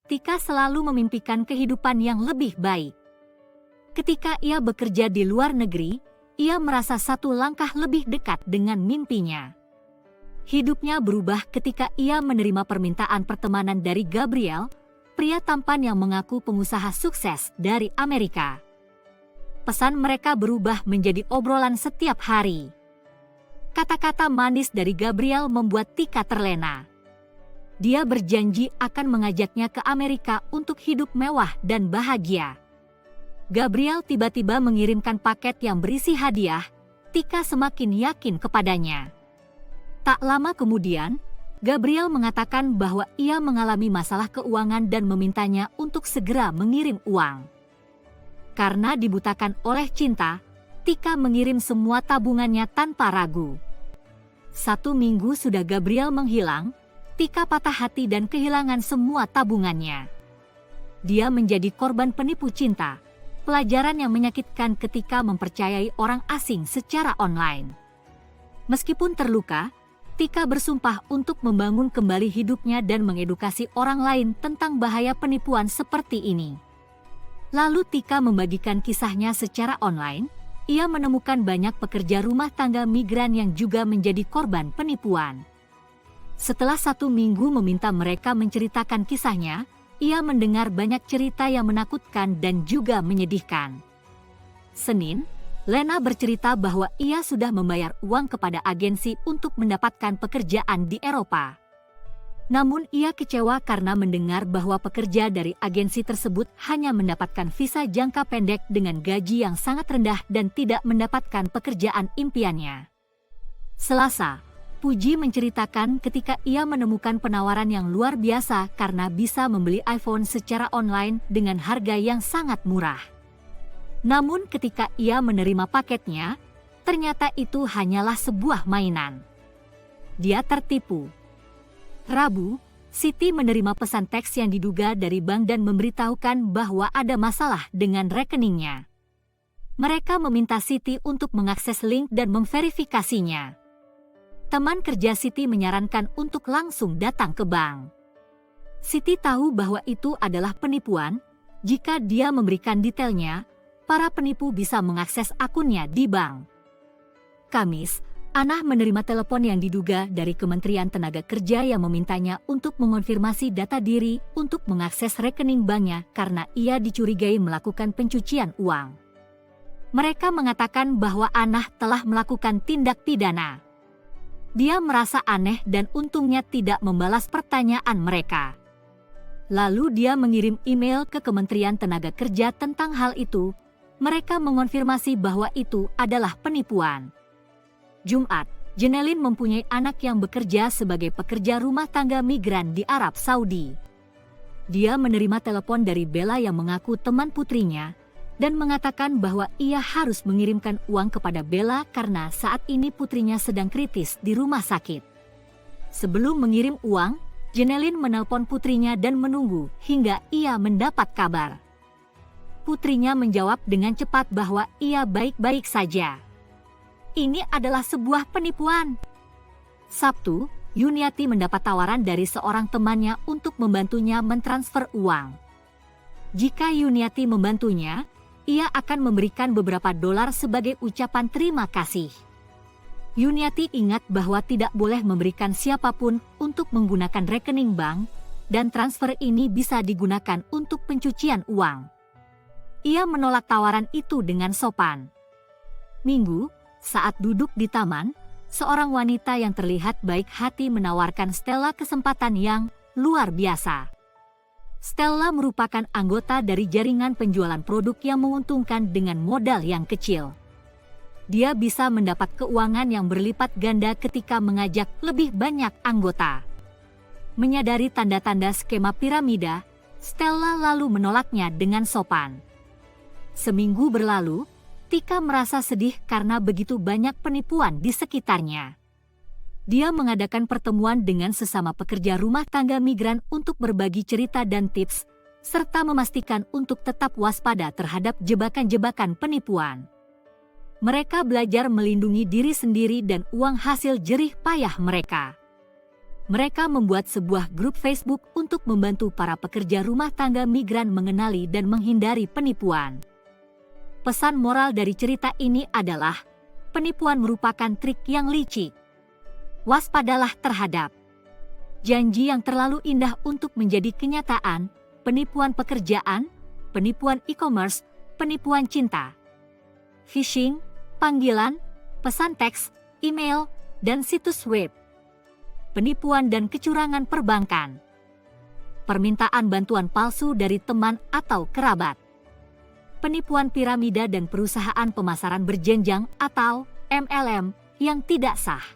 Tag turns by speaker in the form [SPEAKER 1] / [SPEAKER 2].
[SPEAKER 1] Tika selalu memimpikan kehidupan yang lebih baik. Ketika ia bekerja di luar negeri, ia merasa satu langkah lebih dekat dengan mimpinya. Hidupnya berubah ketika ia menerima permintaan pertemanan dari Gabriel, pria tampan yang mengaku pengusaha sukses dari Amerika. Pesan mereka berubah menjadi obrolan setiap hari. Kata-kata manis dari Gabriel membuat Tika terlena. Dia berjanji akan mengajaknya ke Amerika untuk hidup mewah dan bahagia. Gabriel tiba-tiba mengirimkan paket yang berisi hadiah. Tika semakin yakin kepadanya. Tak lama kemudian, Gabriel mengatakan bahwa ia mengalami masalah keuangan dan memintanya untuk segera mengirim uang. Karena dibutakan oleh cinta, Tika mengirim semua tabungannya tanpa ragu. 1 minggu sudah Gabriel menghilang, Tika patah hati dan kehilangan semua tabungannya. Dia menjadi korban penipu cinta, pelajaran yang menyakitkan ketika mempercayai orang asing secara online. Meskipun terluka, Tika bersumpah untuk membangun kembali hidupnya dan mengedukasi orang lain tentang bahaya penipuan seperti ini. Lalu Tika membagikan kisahnya secara online. Ia menemukan banyak pekerja rumah tangga migran yang juga menjadi korban penipuan. Setelah 1 minggu meminta mereka menceritakan kisahnya, ia mendengar banyak cerita yang menakutkan dan juga menyedihkan. Senin, Lena bercerita bahwa ia sudah membayar uang kepada agensi untuk mendapatkan pekerjaan di Eropa. Namun ia kecewa karena mendengar bahwa pekerja dari agensi tersebut hanya mendapatkan visa jangka pendek dengan gaji yang sangat rendah dan tidak mendapatkan pekerjaan impiannya. Selasa, Puji menceritakan ketika ia menemukan penawaran yang luar biasa karena bisa membeli iPhone secara online dengan harga yang sangat murah. Namun ketika ia menerima paketnya, ternyata itu hanyalah sebuah mainan. Dia tertipu. Rabu, Siti menerima pesan teks yang diduga dari bank dan memberitahukan bahwa ada masalah dengan rekeningnya. Mereka meminta Siti untuk mengakses link dan memverifikasinya. Teman kerja Siti menyarankan untuk langsung datang ke bank. Siti tahu bahwa itu adalah penipuan. Jika dia memberikan detailnya, para penipu bisa mengakses akunnya di bank. Kamis, Anah menerima telepon yang diduga dari Kementerian Tenaga Kerja yang memintanya untuk mengonfirmasi data diri untuk mengakses rekening banknya karena ia dicurigai melakukan pencucian uang. Mereka mengatakan bahwa Anah telah melakukan tindak pidana. Dia merasa aneh dan untungnya tidak membalas pertanyaan mereka. Lalu dia mengirim email ke Kementerian Tenaga Kerja tentang hal itu. Mereka mengonfirmasi bahwa itu adalah penipuan. Jumat, Jenelin mempunyai anak yang bekerja sebagai pekerja rumah tangga migran di Arab Saudi. Dia menerima telepon dari Bella yang mengaku teman putrinya, dan mengatakan bahwa ia harus mengirimkan uang kepada Bella karena saat ini putrinya sedang kritis di rumah sakit. Sebelum mengirim uang, Jenelin menelpon putrinya dan menunggu hingga ia mendapat kabar. Putrinya menjawab dengan cepat bahwa ia baik-baik saja. Ini adalah sebuah penipuan. Sabtu, Yuniati mendapat tawaran dari seorang temannya untuk membantunya mentransfer uang. Jika Yuniati membantunya, ia akan memberikan beberapa dolar sebagai ucapan terima kasih. Yuniati ingat bahwa tidak boleh memberikan siapapun untuk menggunakan rekening bank, dan transfer ini bisa digunakan untuk pencucian uang. Ia menolak tawaran itu dengan sopan. Minggu, saat duduk di taman, seorang wanita yang terlihat baik hati menawarkan Stella kesempatan yang luar biasa. Stella merupakan anggota dari jaringan penjualan produk yang menguntungkan dengan modal yang kecil. Dia bisa mendapat keuangan yang berlipat ganda ketika mengajak lebih banyak anggota. Menyadari tanda-tanda skema piramida, Stella lalu menolaknya dengan sopan. Seminggu berlalu, Tika merasa sedih karena begitu banyak penipuan di sekitarnya. Dia mengadakan pertemuan dengan sesama pekerja rumah tangga migran untuk berbagi cerita dan tips, serta memastikan untuk tetap waspada terhadap jebakan-jebakan penipuan. Mereka belajar melindungi diri sendiri dan uang hasil jerih payah mereka. Mereka membuat sebuah grup Facebook untuk membantu para pekerja rumah tangga migran mengenali dan menghindari penipuan. Pesan moral dari cerita ini adalah, penipuan merupakan trik yang licik. Waspadalah terhadap janji yang terlalu indah untuk menjadi kenyataan, penipuan pekerjaan, penipuan e-commerce, penipuan cinta, phishing, panggilan, pesan teks, email, dan situs web, penipuan dan kecurangan perbankan, permintaan bantuan palsu dari teman atau kerabat, penipuan piramida dan perusahaan pemasaran berjenjang atau MLM yang tidak sah.